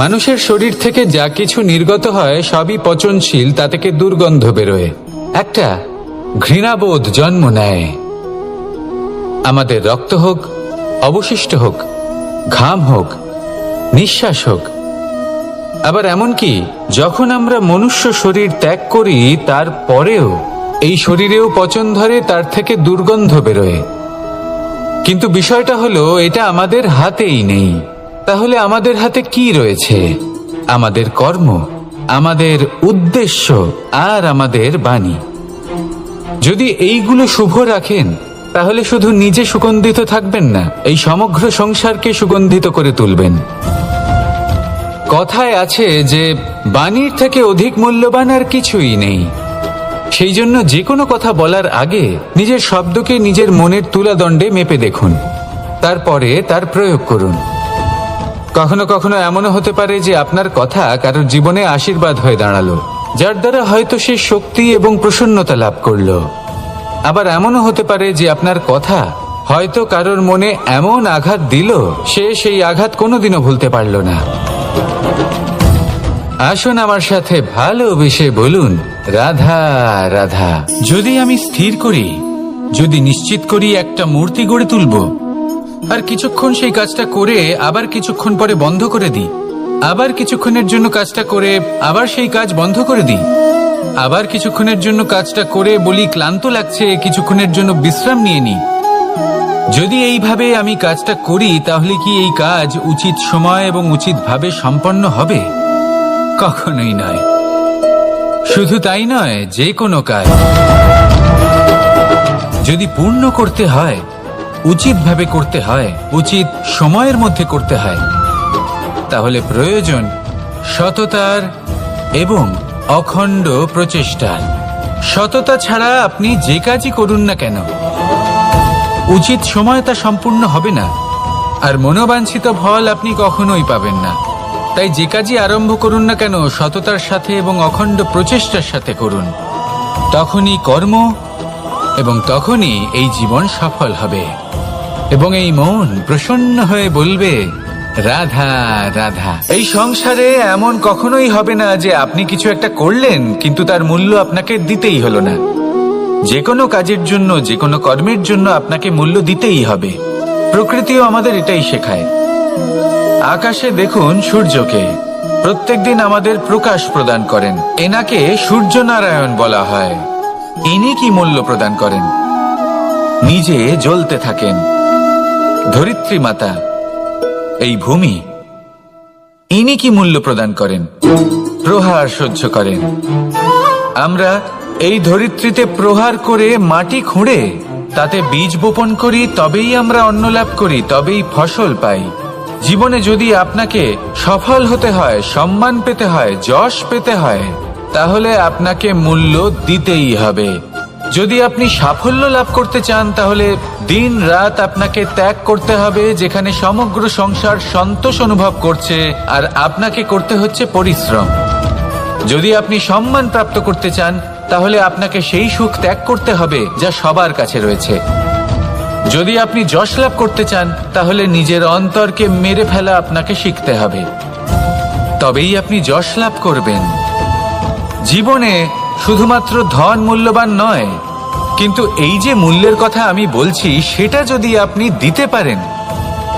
মানুষের শরীর থেকে যা কিছু নির্গত হয় সবই পচনশীল, তা থেকে দুর্গন্ধ বেরোয়, একটা ঘৃণাবোধ জন্ম নেয়। আমাদের রক্ত হোক, অবশিষ্ট হোক, ঘাম হোক, নিঃশ্বাস হোক, আবার এমনকি যখন আমরা মনুষ্য শরীর ত্যাগ করি তারপরেও এই শরীরেও পচন ধরে, তার থেকে দুর্গন্ধ বেরোয়। কিন্তু বিষয়টা হলো এটা আমাদের হাতেই নেই। তাহলে আমাদের হাতে কি রয়েছে? আমাদের কর্ম, আমাদের উদ্দেশ্য আর আমাদের বাণী। যদি এইগুলো শুভ রাখেন তাহলে শুধু নিজে সুগন্ধিত থাকবেন না, এই সমগ্র সংসারকে সুগন্ধিত করে তুলবেন। কথায় আছে যে বাণীর থেকে অধিক মূল্যবান আর কিছুই নেই। সেই জন্য যে কোনো কথা বলার আগে নিজের শব্দকে নিজের মনের তুলাদণ্ডে মেপে দেখুন, তারপরে তার প্রয়োগ করুন। কখনো কখনো এমনও হতে পারে যে আপনার কথা কারোর জীবনে আশীর্বাদ হয়ে দাঁড়ালো, যার দ্বারা হয়তো সে শক্তি এবং প্রসন্নতা লাভ করলো। আবার এমনও হতে পারে যে আপনার কথা হয়তো কারোর মনে এমন আঘাত দিল, সে সেই আঘাত কোনোদিনও ভুলতে পারল না। আসুন আমার সাথে ভালোবেসে বলুন, রাধা রাধা। যদি আমি স্থির করি, যদি নিশ্চিত করি একটা মূর্তি গড়ে তুলব, আর কিছুক্ষণ সেই কাজটা করে আবার কিছুক্ষণ পরে বন্ধ করে দিই, আবার কিছুক্ষণের জন্য কাজটা করে আবার সেই কাজ বন্ধ করে দিই, আবার কিছুক্ষণের জন্য কাজটা করে বলি ক্লান্ত লাগছে, কিছুক্ষণের জন্য বিশ্রাম নিয়ে নিই, যদি এইভাবে আমি কাজটা করি তাহলে কি এই কাজ উচিত সময় এবং উচিতভাবে সম্পন্ন হবে? কখনোই নয়। শুধু তাই নয়, যে কোনো কাজ যদি পূর্ণ করতে হয়, উচিতভাবে করতে হয়, উচিত সময়ের মধ্যে করতে হয়, তাহলে প্রয়োজন সততার এবং অখণ্ড প্রচেষ্টার। সততা ছাড়া আপনি যে কাজই করুন না কেন, উচিত সময় তা সম্পূর্ণ হবে না, আর মনোবাঞ্ছিত ফল আপনি কখনোই পাবেন না। তাই যে কাজই আরম্ভ করুন না কেন সততার সাথে এবং অখণ্ড প্রচেষ্টার সাথে করুন, তখনই কর্ম এবং তখনই এই জীবন সফল হবে এবং এই মন প্রসন্ন হয়ে বলবে, রাধা রাধা। এই সংসারে এমন কখনোই হবে না যে আপনি কিছু একটা করলেন কিন্তু তার মূল্য আপনাকে দিতেই হলো না। যে কোনো কাজের জন্য, যে কোনো কর্মের জন্য আপনাকে মূল্য দিতেই হবে। প্রকৃতিও আমাদের এটাই শেখায়। আকাশে দেখুন সূর্যকে, প্রত্যেকদিন আমাদের প্রকাশ প্রদান করেন। এনাকে সূর্য নারায়ণ বলা হয়। ইনি কি মূল্য প্রদান করেন? নিজে জ্বলতে থাকেন। ধরিত্রী মাতা, এই ভূমি, ইনি কি মূল্য প্রদান করেন? প্রহার সহ্য করেন। আমরা এই ধরিত্রীতে প্রহার করে মাটি খুঁড়ে তাতে বীজ বপন করি, তবেই আমরা অন্ন লাভ করি, তবেই ফসল পাই। জীবনে যদি আপনাকে সফল হতে হয়, সম্মান পেতে হয়, যশ পেতে হয়, তাহলে আপনাকে মূল্য দিতেই হবে। যদি আপনি সাফল্য লাভ করতে চান তাহলে দিন রাত আপনাকে ত্যাগ করতে হবে, যেখানে সমগ্র সংসার সন্তোষ অনুভব করছে আর আপনাকে করতে হচ্ছে পরিশ্রম। যদি আপনি সম্মান প্রাপ্ত করতে চান তাহলে আপনাকে সেই সুখ ত্যাগ করতে হবে যা সবার কাছে রয়েছে। যদি আপনি যশ লাভ করতে চান তাহলে নিজের অন্তরকে মেরে ফেলা আপনাকে শিখতে হবে, তবেই আপনি যশ লাভ করবেন। জীবনে শুধুমাত্র ধন মূল্যবান নয়, কিন্তু এই যে মূল্যের কথা আমি বলছি সেটা যদি আপনি দিতে পারেন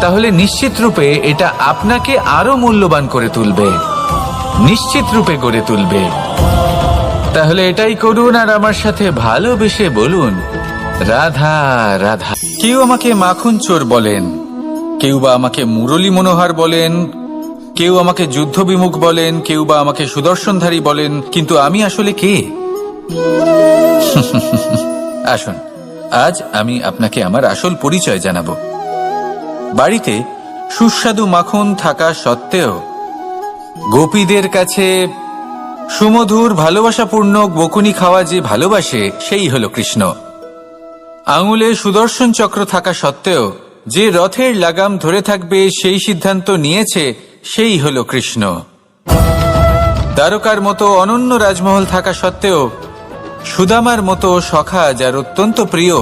তাহলে নিশ্চিত রূপে এটা আপনাকে আরো মূল্যবান করে তুলবে, নিশ্চিত রূপে গড়ে তুলবে। তাহলে এটাই করুন আর আমার সাথে ভালোবেসে বলুন, রাধা রাধা। কেউ আমাকে মাখন চোর বলেন, কেউ বা আমাকে মুরলী মনোহর বলেন, কেউ আমাকে যুদ্ধ বিমুখ বলেন, কেউ বা আমাকে সুদর্শনধারী বলেন, কিন্তু আমি আসলে কে? আসুন, আজ আমি আপনাকে আমার আসল পরিচয় জানাবো। বাড়িতে সুস্বাদু মাখন থাকা সত্ত্বেও গোপীদের কাছে সুমধুর ভালোবাসাপূর্ণ বকুনি খাওয়া যে ভালোবাসে সেই হলো কৃষ্ণ। আঙুলে সুদর্শন চক্র থাকা সত্ত্বেও যে রথের লাগাম ধরে থাকবে সেই সিদ্ধান্ত নিয়েছে সেই হলো কৃষ্ণ। দ্বারকার মতো অনন্য রাজমহল থাকা সত্ত্বেও সুদামার মতো সখা যার অত্যন্ত প্রিয়,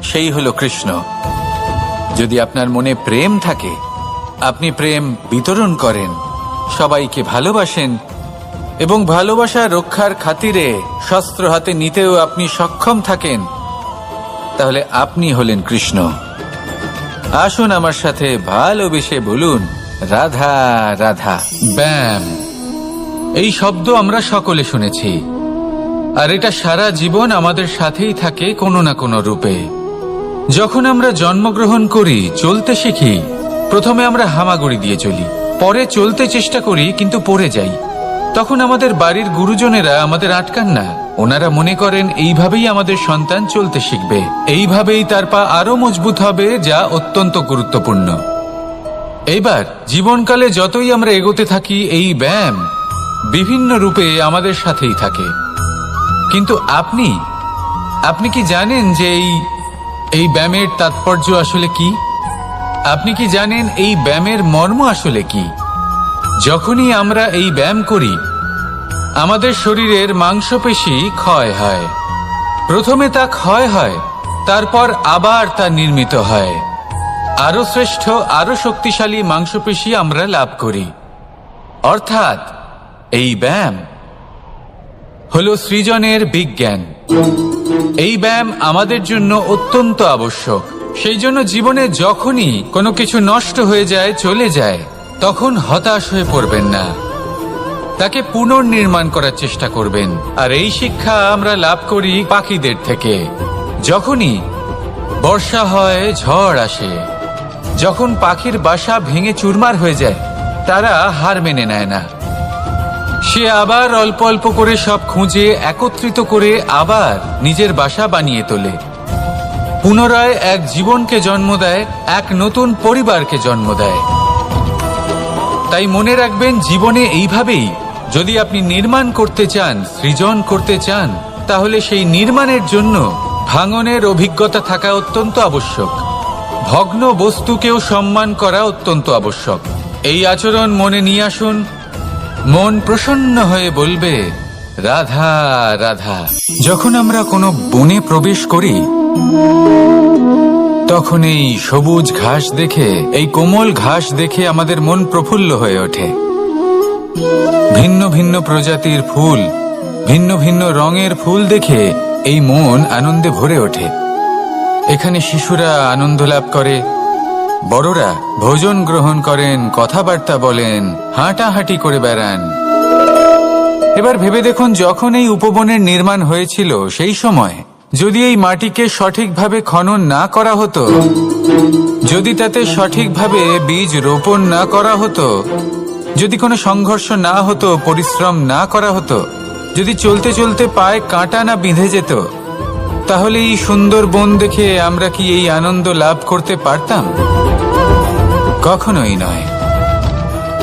সেই হলো কৃষ্ণ। যদি আপনার মনে প্রেম থাকে আপনি প্রেম বিতরণ করেন, সবাইকে ভালোবাসেন এবং ভালোবাসা রক্ষার খাতিরে শস্ত্র হাতে নিতেও আপনি সক্ষম থাকেন, তাহলে আপনি হলেন কৃষ্ণ। আসুন আমার সাথে ভালোবেসে বলুন, রাধা রাধা। ব্যায়াম, এই শব্দ আমরা সকলে শুনেছি, আর এটা সারা জীবন আমাদের সাথেই থাকে কোনো না কোনো রূপে। যখন আমরা জন্মগ্রহণ করি, চলতে শিখি, প্রথমে আমরা হামাগুড়ি দিয়ে চলি, পরে চলতে চেষ্টা করি কিন্তু পড়ে যাই। তখন আমাদের বাড়ির গুরুজনেরা আমাদের আটকান না, ওনারা মনে করেন এইভাবেই আমাদের সন্তান চলতে শিখবে, এইভাবেই তার পা আরো মজবুত হবে, যা অত্যন্ত গুরুত্বপূর্ণ। এইবার জীবনকালে যতই আমরা এগোতে থাকি, এই ব্যায়াম বিভিন্ন রূপে আমাদের সাথেই থাকে। কিন্তু আপনি কি জানেন যে এই ব্যায়ামের তাৎপর্য আসলে কি? আপনি কি জানেন এই ব্যায়ামের মর্ম আসলে কি? যখনই আমরা এই ব্যায়াম করি, আমাদের শরীরের মাংসপেশি ক্ষয় হয়। প্রথমে তা ক্ষয় হয়, তারপর আবার তা নির্মিত হয়। আরো শ্রেষ্ঠ, আরো শক্তিশালী মাংসপেশি আমরা লাভ করি। অর্থাৎ এই ব্যায়াম হলো সৃজনের বিজ্ঞান। এই ব্যায়াম আমাদের জন্য অত্যন্ত আবশ্যক। সেই জন্য জীবনে যখনই কোনো কিছু নষ্ট হয়ে যায়, চলে যায়, তখন হতাশ হয়ে পড়বেন না, তাকে পুনর্নির্মাণ করার চেষ্টা করবেন। আর এই শিক্ষা আমরা লাভ করি পাখিদের থেকে। যখনই বর্ষা হয়, ঝড় আসে, যখন পাখির বাসা ভেঙে চুরমার হয়ে যায়, তারা হার মেনে নেয় না। সে আবার অল্প অল্প করে সব খুঁজে একত্রিত করে আবার নিজের বাসা বানিয়ে তোলে, পুনরায় এক জীবনকে জন্ম দেয়, এক নতুন পরিবারকে জন্ম দেয়। তাই মনে রাখবেন, জীবনে এইভাবেই যদি আপনি নির্মাণ করতে চান, সৃজন করতে চান, তাহলে সেই নির্মাণের জন্য ভাঙনের অভিজ্ঞতা থাকা অত্যন্ত আবশ্যক। ভগ্ন বস্তুকেও সম্মান করা অত্যন্ত আবশ্যক। এই আচরণ মনে নিয়ে আসুন, মন প্রসন্ন হয়ে বলবে, রাধা রাধা। যখন আমরা কোনো বনে প্রবেশ করি, তখন এই সবুজ ঘাস দেখে, এই কোমল ঘাস দেখে আমাদের মন প্রফুল্ল হয়ে ওঠে। ভিন্ন ভিন্ন প্রজাতির ফুল, ভিন্ন ভিন্ন রঙের ফুল দেখে এই মন আনন্দে ভরে ওঠে। এখানে শিশুরা আনন্দ লাভ করে, বড়রা ভোজন গ্রহণ করেন, কথাবার্তা বলেন, হাঁটাহাঁটি করে বেড়ান। এবার ভেবে দেখুন, যখন এই উপবনের নির্মাণ হয়েছিল, সেই সময় যদি এই মাটিকে সঠিকভাবে খনন না করা হতো, যদি তাতে সঠিকভাবে বীজ রোপণ না করা হতো, যদি কোনো সংঘর্ষ না হতো, পরিশ্রম না করা হতো, যদি চলতে চলতে পায়ে কাঁটা না বিঁধে যেত, তাহলে এই সুন্দর বন দেখে আমরা কি এই আনন্দ লাভ করতে পারতাম? কখনোই নয়।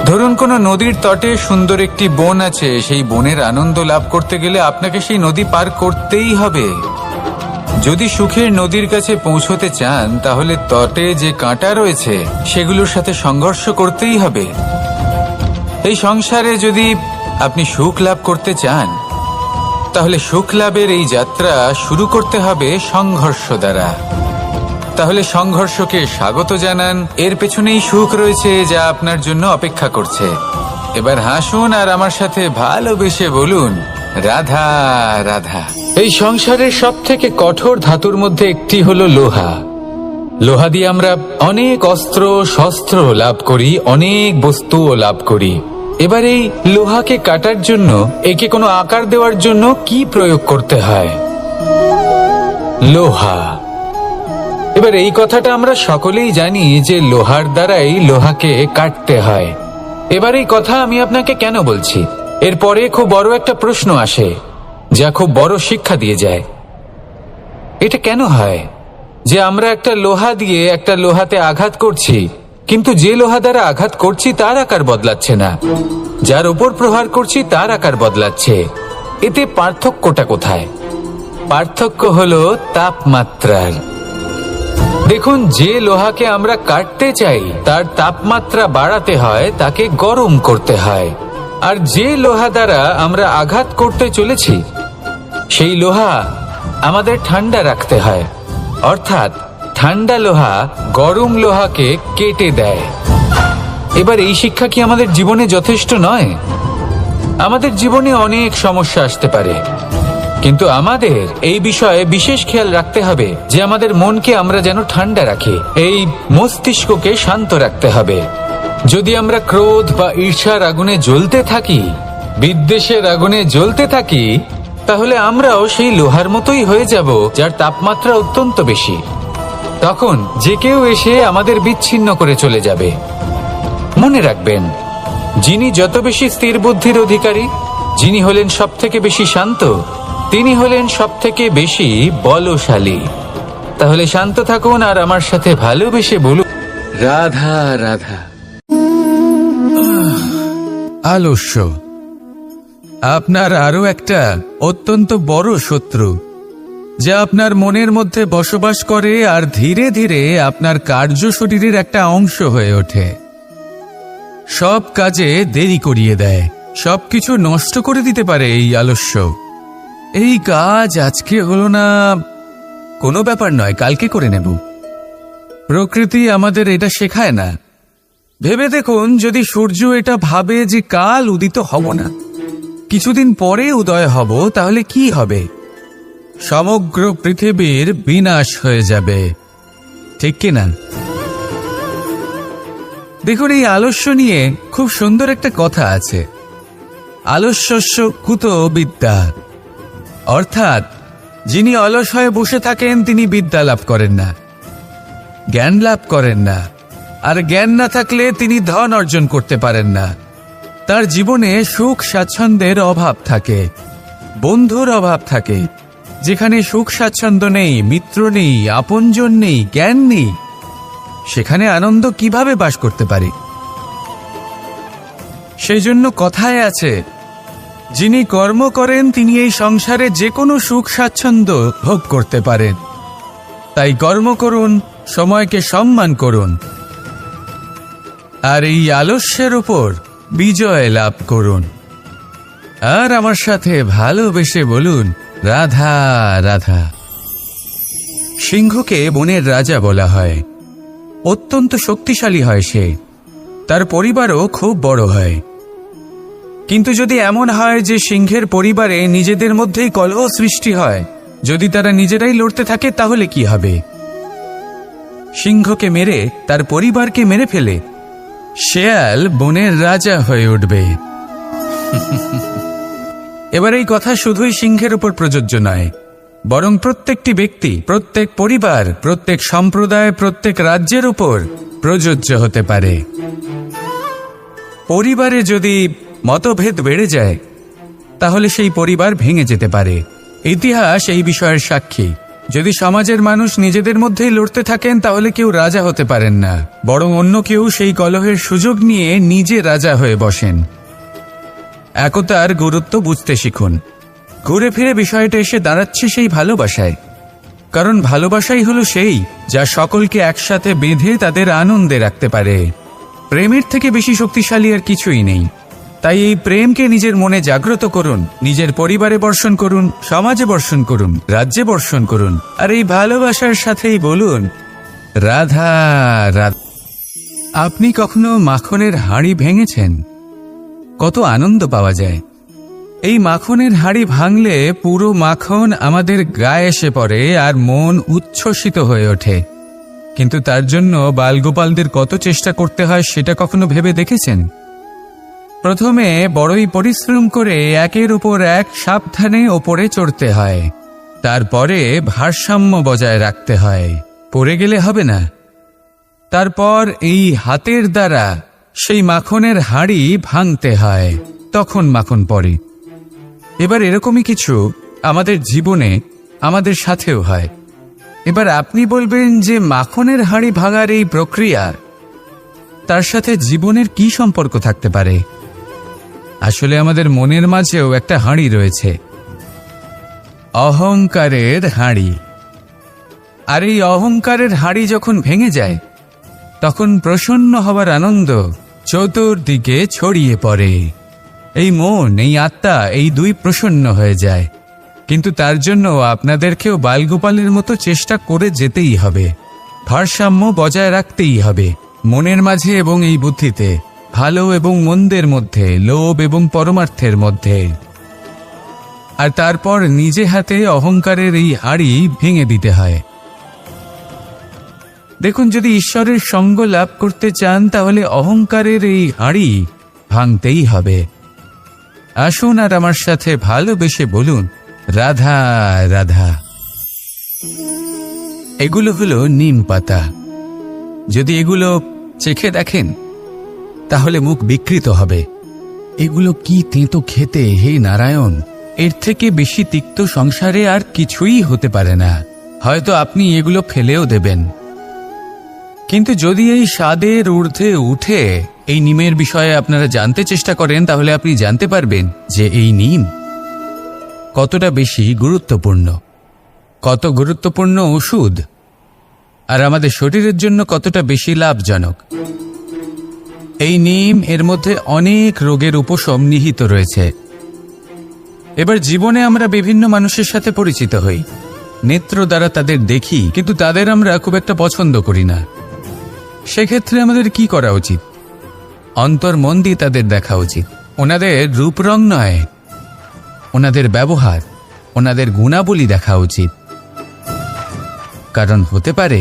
ধরুন কোনো নদীর তটে সুন্দর একটি বন আছে, সেই বনের আনন্দ লাভ করতে গেলে আপনাকে সেই নদী পার করতেই হবে। যদি সুখের নদীর কাছে পৌঁছতে চান, তাহলে তটে যে কাঁটা রয়েছে সেগুলোর সাথে সংঘর্ষ করতেই হবে। এই সংসারে যদি আপনি সুখ লাভ করতে চান, তাহলে সুখ লাভের এই যাত্রা শুরু করতে হবে সংঘর্ষ দ্বারা। তাহলে সংঘর্ষকে স্বাগত জানান, এর পেছনেই সুখ রয়েছে যা আপনার জন্য অপেক্ষা করছে। এবার হাসুন আর আমার সাথে ভালোবেসে বলুন, রাধা রাধা। এই সংসারের সব থেকে কঠোর ধাতুর মধ্যে একটি হলো লোহা। লোহা দিয়ে আমরা অনেক অস্ত্র শস্ত্র লাভ করি, অনেক বস্তুও লাভ করি। এবার এই লোহাকে কাটার জন্য, একে কোনো আকার দেওয়ার জন্য কি প্রয়োগ করতে হয়? লোহা। এবার এই কথাটা আমরা সকলেই জানি যে লোহার দ্বারাই লোহাকে কাটতে হয়। এবার এই কথা আমি আপনাকে কেন বলছি? এরপরে খুব বড় একটা প্রশ্ন আসে, যা খুব বড় শিক্ষা দিয়ে যায়। এটা কেন হয় যে আমরা একটা লোহা দিয়ে একটা লোহাতে আঘাত করছি, কিন্তু যে লোহা দ্বারা আঘাত করছি তার আকার বদলাচ্ছে না, যার উপর প্রহার করছি তার আকার বদলাচ্ছে? এতে পার্থক্যটা কোথায়? পার্থক্য হলো তাপমাত্রার। দেখুন, যে লোহাকে আমরা কাটতে চাই তার তাপমাত্রা বাড়াতে হয়, তাকে গরম করতে হয়। আর যে লোহা দ্বারা আমরা আঘাত করতে চলেছি, সেই লোহা আমাদের ঠান্ডা রাখতে হয়। অর্থাৎ ঠান্ডা লোহা গরম লোহাকে কেটে দেয়। এবার এই শিক্ষা কি আমাদের জীবনে যথেষ্ট নয়? আমাদের জীবনে অনেক সমস্যা আসতে পারে, কিন্তু আমাদের এই বিষয়ে বিশেষ খেয়াল রাখতে হবে যে আমাদের মনকে আমরা যেন ঠান্ডা রাখি, এই মস্তিষ্ককে শান্ত রাখতে হবে। যদি আমরা ক্রোধ বা ঈর্ষার আগুনে জ্বলতে থাকি, বিদ্বেষের আগুনে জ্বলতে থাকি, তাহলে আমরাও সেই লোহার মতোই হয়ে যাব যার তাপমাত্রা অত্যন্ত বেশি। তখন যে কেউ এসে আমাদের বিচ্ছিন্ন করে চলে যাবে। মনে রাখবেন, যিনি যত বেশি স্থির বুদ্ধির অধিকারী, যিনি হলেন সব থেকে বেশি শান্ত, তিনি হলেন সব থেকে বেশি বলশালী। তাহলে শান্ত থাকুন আর আমার সাথে ভালোবেসে বলুন, রাধা রাধা। আলস্য আপনার আরো একটা অত্যন্ত বড় শত্রু, যা আপনার মনের মধ্যে বসবাস করে আর ধীরে ধীরে আপনার কার্য শরীরের একটা অংশ হয়ে ওঠে। সব কাজে দেরি করিয়ে দেয়, সবকিছু নষ্ট করে দিতে পারে এই আলস্য। এই কাজ আজকে হলো না, কোনো ব্যাপার নয়, কালকে করে নেব। প্রকৃতি আমাদের এটা শেখায় না। ভেবে দেখুন, যদি সূর্য এটা ভাবে যে কাল উদিত হব না, কিছুদিন পরে উদয় হব, তাহলে কি হবে? সমগ্র পৃথিবীর বিনাশ হয়ে যাবে, ঠিক কিনা? দেখুন, এই আলস্য নিয়ে খুব সুন্দর একটা কথা আছে, আলস্যস্য কুত বিদ্যা। অর্থাৎ যিনি অলস হয়ে বসে থাকেন তিনি বিদ্যা লাভ করেন না, জ্ঞান লাভ করেন না, আর জ্ঞান না থাকলে তিনি ধন অর্জন করতে পারেন না। তার জীবনে সুখ স্বাচ্ছন্দ্যের অভাব থাকে, বন্ধুর অভাব থাকে। যেখানে সুখ স্বাচ্ছন্দ্য নেই, মিত্র নেই, আপনজন নেই, জ্ঞান নেই, সেখানে আনন্দ কিভাবে বাস করতে পারি? সেই জন্য কথায় আছে, যিনি কর্ম করেন তিনি এই সংসারে যে কোনো সুখ স্বাচ্ছন্দ্য ভোগ করতে পারেন। তাই কর্ম করুন, সময়কে সম্মান করুন, আর এই আলস্যের উপর বিজয় লাভ করুন। আর আমার সাথে ভালোবেসে বলুন, রাধা রাধা। সিংহকে বনের রাজা বলা হয়। অত্যন্ত শক্তিশালী হয় সে, তার পরিবারও খুব বড় হয়। কিন্তু যদি এমন হয় যে সিংহের পরিবারে নিজেদের মধ্যেই কলহ সৃষ্টি হয়, যদি তারা নিজেরাই লড়তে থাকে, তাহলে কি হবে? সিংহকে মেরে তার পরিবারকে মেরে ফেলে শেয়াল বনের রাজা হয়ে উঠবে। এবার এই কথা শুধুই সিংহের উপর প্রযোজ্য নয়, বরং প্রত্যেকটি ব্যক্তি, প্রত্যেক পরিবার, প্রত্যেক সম্প্রদায়, প্রত্যেক রাজ্যের উপর প্রযোজ্য হতে পারে। পরিবারে যদি মতভেদ বেড়ে যায়, তাহলে সেই পরিবার ভেঙে যেতে পারে। ইতিহাস এই বিষয়ের সাক্ষী। যদি সমাজের মানুষ নিজেদের মধ্যেই লড়তে থাকেন, তাহলে কেউ রাজা হতে পারেন না, বরং অন্য কেউ সেই কলহের সুযোগ নিয়ে নিজে রাজা হয়ে বসেন। একতার গুরুত্ব বুঝতে শিখুন। ঘুরে ফিরে বিষয়টা এসে দাঁড়াচ্ছে সেই ভালোবাসায়, কারণ ভালোবাসাই হলো সেই যা সকলকে একসাথে বেঁধে তাদের আনন্দে রাখতে পারে। প্রেমের থেকে বেশি শক্তিশালী আর কিছুই নেই। তাই এই প্রেমকে নিজের মনে জাগ্রত করুন, নিজের পরিবারে বর্ষণ করুন, সমাজে বর্ষণ করুন, রাজ্যে বর্ষণ করুন, আর এই ভালোবাসার সাথেই বলুন, রাধা রাধা। আপনি কখনো মাখনের হাঁড়ি ভেঙেছেন? কত আনন্দ পাওয়া যায়। এই মাখনের হাঁড়ি ভাঙলে পুরো মাখন আমাদের গায়ে এসে পড়ে আর মন উচ্ছ্বসিত হয়ে ওঠে। কিন্তু তার জন্য বালগোপালদের কত চেষ্টা করতে হয় সেটা কখনো ভেবে দেখেছেন? প্রথমে বড়ই পরিশ্রম করে একের উপর এক সাবধানে ওপরে চড়তে হয়, তারপরে ভারসাম্য বজায় রাখতে হয়, পড়ে গেলে হবে না। তারপর এই হাতের দ্বারা সেই মাখনের হাঁড়ি ভাঙতে হয়, তখন মাখন পড়ে। এবার এরকমই কিছু আমাদের জীবনে আমাদের সাথেও হয়। এবার আপনি বলবেন যে মাখনের হাঁড়ি ভাঙার এই প্রক্রিয়া, তার সাথে জীবনের কি সম্পর্ক থাকতে পারে? আসলে আমাদের মনের মাঝেও একটা হাঁড়ি রয়েছে, অহংকারের হাঁড়ি। আর এই অহংকারের হাঁড়ি যখন ভেঙে যায়, তখন প্রসন্ন হওয়ার আনন্দ চতুর্দিকে ছড়িয়ে পড়ে। এই মন, এই আত্মা, এই দুই প্রসন্ন হয়ে যায়। কিন্তু তার জন্য আপনাদেরকেও বালগোপালের মতো চেষ্টা করে যেতেই হবে, ভারসাম্য বজায় রাখতেই হবে। মনের মাঝে এবং এই বুদ্ধিতে, ভালো এবং মন্দের মধ্যে, লোভ এবং পরমার্থের মধ্যে। আর তারপর নিজে হাতে অহংকারের এই হাড়ি ভেঙে দিতে হয়। দেখুন, যদি ঈশ্বরের সঙ্গ লাভ করতে চান তাহলে অহংকারের এই হাড়ি ভাঙতেই হবে। আসুন আর আমার সাথে ভালোবেসে বলুন, রাধা রাধা। এগুলো হলো নিম পাতা। যদি এগুলো চেখে দেখেন তাহলে মুখ বিকৃত হবে। এগুলো কি তেঁতো খেতে, হে নারায়ণ! এর থেকে বেশি তিক্ত সংসারে আর কিছুই হতে পারে না। হয়তো আপনি এগুলো ফেলেও দেবেন। কিন্তু যদি এই স্বাদের ঊর্ধ্বে উঠে এই নিমের বিষয়ে আপনারা জানতে চেষ্টা করেন, তাহলে আপনি জানতে পারবেন যে এই নিম কতটা বেশি গুরুত্বপূর্ণ, কত গুরুত্বপূর্ণ ওষুধ, আর আমাদের শরীরের জন্য কতটা বেশি লাভজনক। এই নিম, এর মধ্যে অনেক রোগের উপশম নিহিত রয়েছে। এবার জীবনে আমরা বিভিন্ন মানুষের সাথে পরিচিত হই, নেত্র দ্বারা তাদের দেখি, কিন্তু তাদের আমরা খুব একটা পছন্দ করি না। সেক্ষেত্রে আমাদের কি করা উচিত? অন্তর মন দিয়ে তাদের দেখা উচিত। ওনাদের রূপ রং নয়, ওনাদের ব্যবহার, ওনাদের গুণাবলী দেখা উচিত। কারণ হতে পারে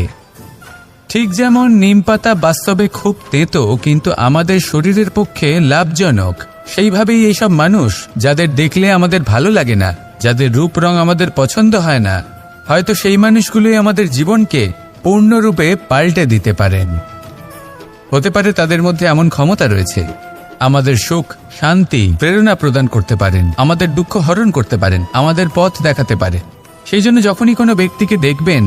ঠিক যেমন নিম পাতা বাস্তবে খুব তেতো কিন্তু আমাদের শরীরের পক্ষে লাভজনক, সেইভাবেই এইসব মানুষ যাদের দেখলে আমাদের ভালো লাগে না, যাদের রূপ রং আমাদের পছন্দ হয় না, হয়তো সেই মানুষগুলোই আমাদের জীবনকে পূর্ণরূপে পাল্টে দিতে পারেন। হতে পারে তাদের মধ্যে এমন ক্ষমতা রয়েছে, আমাদের সুখ, শান্তি, প্রেরণা প্রদান করতে পারেন, আমাদের দুঃখ হরণ করতে পারেন, আমাদের পথ দেখাতে পারে। সেই জন্য যখনই কোনো ব্যক্তিকে দেখবেন,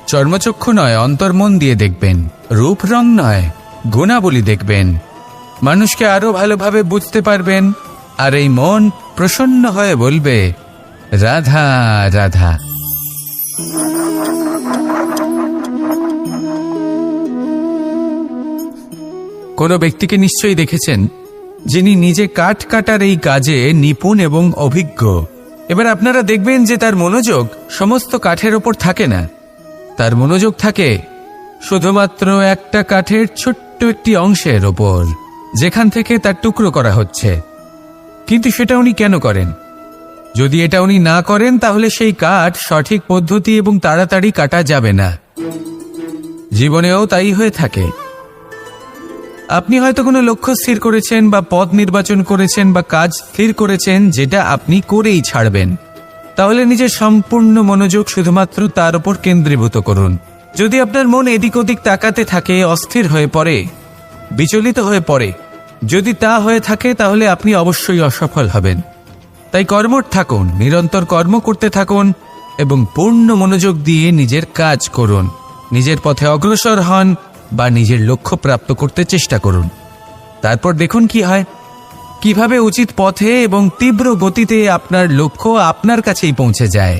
চর্মচক্ষু নয়, অন্তর্মন দিয়ে দেখবেন, রূপ রং নয়, গুণাবলী দেখবেন। মানুষকে আরো ভালোভাবে বুঝতে পারবেন, আর এই মন প্রসন্ন হয়ে বলবে, রাধা রাধা। কোনো ব্যক্তিকে নিশ্চয়ই দেখেছেন যিনি নিজে কাঠ কাটার এই কাজে নিপুণ এবং অভিজ্ঞ। এবার আপনারা দেখবেন যে তার মনোযোগ সমস্ত কাঠের ওপর থাকে না, তার মনোযোগ থাকে শুধুমাত্র একটা কাঠের ছোট্ট একটি অংশের ওপর, যেখান থেকে তার টুকরো করা হচ্ছে। কিন্তু সেটা উনি কেন করেন? যদি এটা উনি না করেন তাহলে সেই কাঠ সঠিক পদ্ধতি এবং তাড়াতাড়ি কাটা যাবে না। জীবনেও তাই হয়ে থাকে। আপনি হয়তো কোনো লক্ষ্য স্থির করেছেন বা পথ নির্বাচন করেছেন বা কাজ স্থির করেছেন যেটা আপনি করেই ছাড়বেন। তাহলে নিজের সম্পূর্ণ মনোযোগ শুধুমাত্র তার উপর কেন্দ্রীভূত করুন। যদি আপনার মন এদিক ওদিক তাকাতে থাকে, অস্থির হয়ে পড়ে, বিচলিত হয়ে পড়ে, যদি তা হয়ে থাকে তাহলে আপনি অবশ্যই অসফল হবেন। তাই কর্মঠ থাকুন, নিরন্তর কর্ম করতে থাকুন এবং পূর্ণ মনোযোগ দিয়ে নিজের কাজ করুন। নিজের পথে অগ্রসর হন বা নিজের লক্ষ্য প্রাপ্ত করতে চেষ্টা করুন। তারপর দেখুন কি হয়, কিভাবে উচিত পথে এবং তীব্র গতিতে আপনার লক্ষ্য আপনার কাছেই পৌঁছে যায়।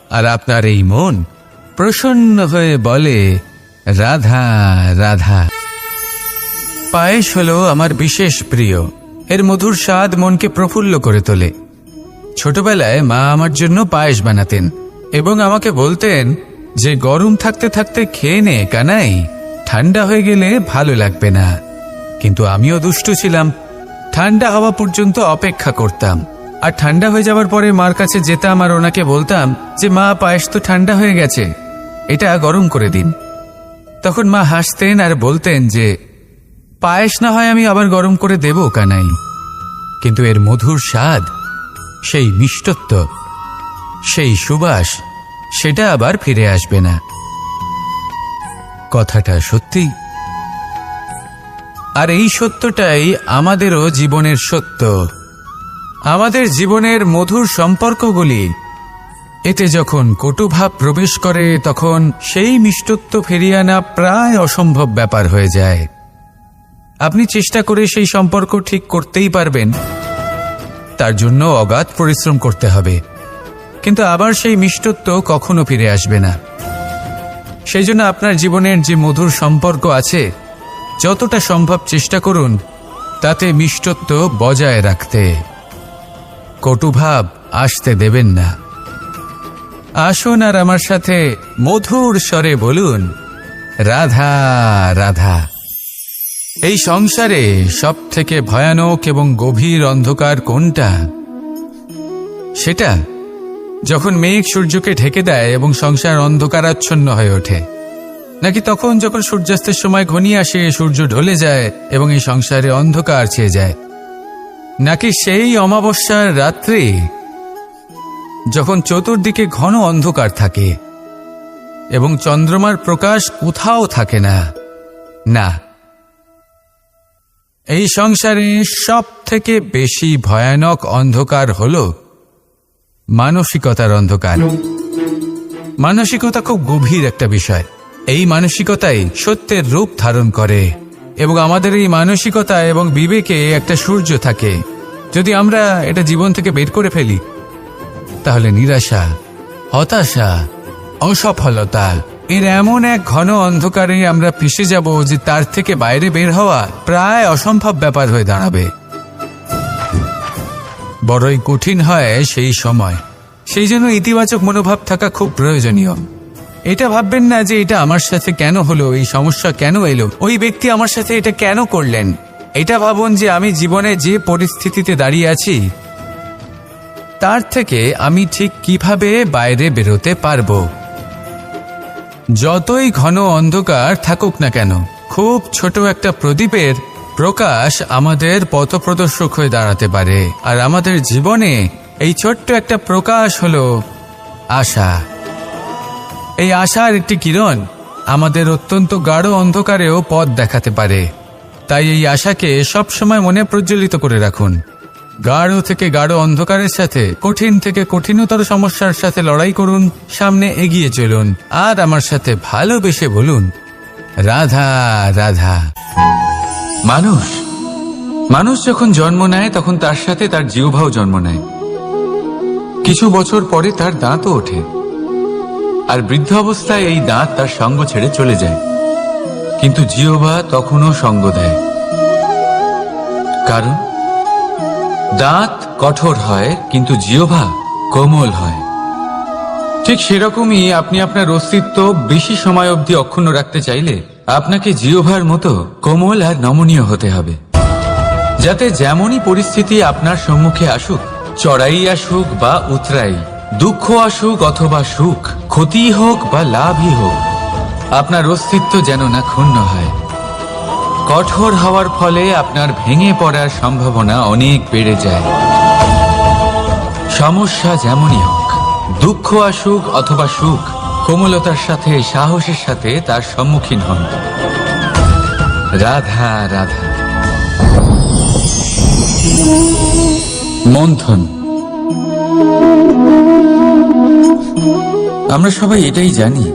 আর আপনার এই মন প্রসন্ন হয়ে বলে, রাধা রাধা। পায়েস হলো আমার বিশেষ প্রিয়। এর মধুর স্বাদ মনকে প্রফুল্ল করে তোলে। ছোটবেলায় মা আমার জন্য পায়েস বানাতেন এবং আমাকে বলতেন যে গরম থাকতে থাকতে খেয়ে নে কানাই, ঠান্ডা হয়ে গেলে ভালো লাগবে না। কিন্তু আমিও দুষ্টু ছিলাম, ঠান্ডা হওয়া পর্যন্ত অপেক্ষা করতাম, আর ঠান্ডা হয়ে যাওয়ার পরে মার কাছে যেতাম আর ওনাকে বলতাম যে মা, পায়েস তো ঠান্ডা হয়ে গেছে, এটা গরম করে দিন। তখন মা হাসতেন আর বলতেন যে পায়েস না হয় আমি আবার গরম করে দেব কানাই, কিন্তু এর মধুর স্বাদ, সেই মিষ্টত্ব, সেই সুবাস, সেটা আবার ফিরে আসবে না। কথাটা সত্যি। আর এই সত্যটাই আমাদেরও জীবনের সত্য। আমাদের জীবনের মধুর সম্পর্কগুলি, এতে যখন কটুভাব প্রবেশ করে তখন সেই মিষ্টত্ব ফিরিয়ে আনা প্রায় অসম্ভব ব্যাপার হয়ে যায়। আপনি চেষ্টা করে সেই সম্পর্ক ঠিক করতেই পারবেন, তার জন্য অগাধ পরিশ্রম করতে হবে, কিন্তু আবার সেই মিষ্টত্ব কখনো ফিরে আসবে না। সেই জন্য আপনার জীবনের যে মধুর সম্পর্ক আছে, যতটা সম্ভব চেষ্টা করুন তাতে মিষ্টত্ব বজায় রাখতে। কটুভাব আসতে দেবেন না। আসুন আর আমার সাথে মধুর স্বরে বলুন, রাধা রাধা। এই সংসারে সব থেকে ভয়ানক এবং গভীর অন্ধকার কোনটা? সেটা যখন মেঘ সূর্যকে ঢেকে দেয় এবং সংসার অন্ধকারাচ্ছন্ন হয়ে ওঠে, নাকি তখন যখন সূর্যাস্তের সময় ঘনিয়ে আসে, সূর্য ঢলে যায় এবং এই সংসারে অন্ধকার ছেয়ে যায়, নাকি সেই অমাবস্যার রাত্রি যখন চতুর্দিকে ঘন অন্ধকার থাকে এবং চন্দ্রমার প্রকাশ কোথাও থাকে না? না, এই সংসারে সব থেকে বেশি ভয়ানক অন্ধকার হল মানসিকতার অন্ধকার। মানসিকতা খুব গভীর একটা বিষয়। এই মানসিকতাই সত্যের রূপ ধারণ করে এবং আমাদের এই মানসিকতা এবং বিবেকে একটা সূর্য থাকে। যদি আমরা এটা জীবন থেকে বের করে ফেলি, তাহলে নিরাশা, হতাশা, অসফলতা এর এমন এক ঘন অন্ধকারে আমরা ফেঁসে যাব যে তার থেকে বাইরে বের হওয়া প্রায় অসম্ভব ব্যাপার হয়ে দাঁড়াবে। বড়ই কঠিন হয় সেই সময়। সেই জন্য ইতিবাচক মনোভাব থাকা খুব প্রয়োজনীয়। এটা ভাববেন না যে এটা আমার সাথে কেন হলো, এই সমস্যা কেন এলো, ওই ব্যক্তি আমার সাথে এটা কেন করলেন। এটা ভাবুন যে আমি জীবনে যে পরিস্থিতিতে দাঁড়িয়ে আছি তার থেকে আমি ঠিক কিভাবে বাইরে বেরোতে পারবো। যতই ঘন অন্ধকার থাকুক না কেন, খুব ছোট একটা প্রদীপের প্রকাশ আমাদের পথপ্রদর্শক হয়ে দাঁড়াতে পারে। আর আমাদের জীবনে এই ছোট্ট একটা প্রকাশ হলো আশা। এই আশার একটি কিরণ আমাদের অত্যন্ত গাঢ় অন্ধকারেও পথ দেখাতে পারে। তাই এই আশাকে সবসময় মনে প্রজ্বলিত করে রাখুন। গাঢ় থেকে গাঢ় অন্ধকারের সাথে, কঠিন থেকে কঠিনতর সমস্যার সাথে লড়াই করুন, সামনে এগিয়ে চলুন আর আমার সাথে ভালোবেসে বলুন, রাধা রাধা। মানুষ যখন জন্ম নেয় তখন তার সাথে তার জিহ্বাও জন্ম নেয়। কিছু বছর পরে তার দাঁতও ওঠে, আর বৃদ্ধ অবস্থায় এই দাঁত তার সঙ্গ ছেড়ে চলে যায়। কিন্তু জিহ্বা তখনও সঙ্গ দেয়, কারণ দাঁত কঠোর হয় কিন্তু জিহ্বা কোমল হয়। ঠিক সেরকমই আপনি আপনার অস্তিত্ব বেশি সময় অবধি অক্ষুণ্ণ রাখতে চাইলে আপনাকে জিহ্বার মতো কোমল আর নমনীয় হতে হবে, যাতে যেমনই পরিস্থিতি আপনার সম্মুখে আসুক, চড়াই আসুক বা উতরাই, দুঃখ আসুক অথবা সুখ, ক্ষতি হোক বা লাভই হোক, আপনার অস্তিত্ব যেন না ক্ষুণ্ণ হয়। কঠোর হওয়ার ফলে আপনার ভেঙে পড়ার সম্ভাবনা অনেক বেড়ে যায়। সমস্যা যেমনই হোক, দুঃখ আসুক অথবা সুখ, কোমলতার সাথে, সাহসের সাথে তার সম্মুখীন হন। রাধা রাধা। মন্থন। আমরা সবাই এটাই জানি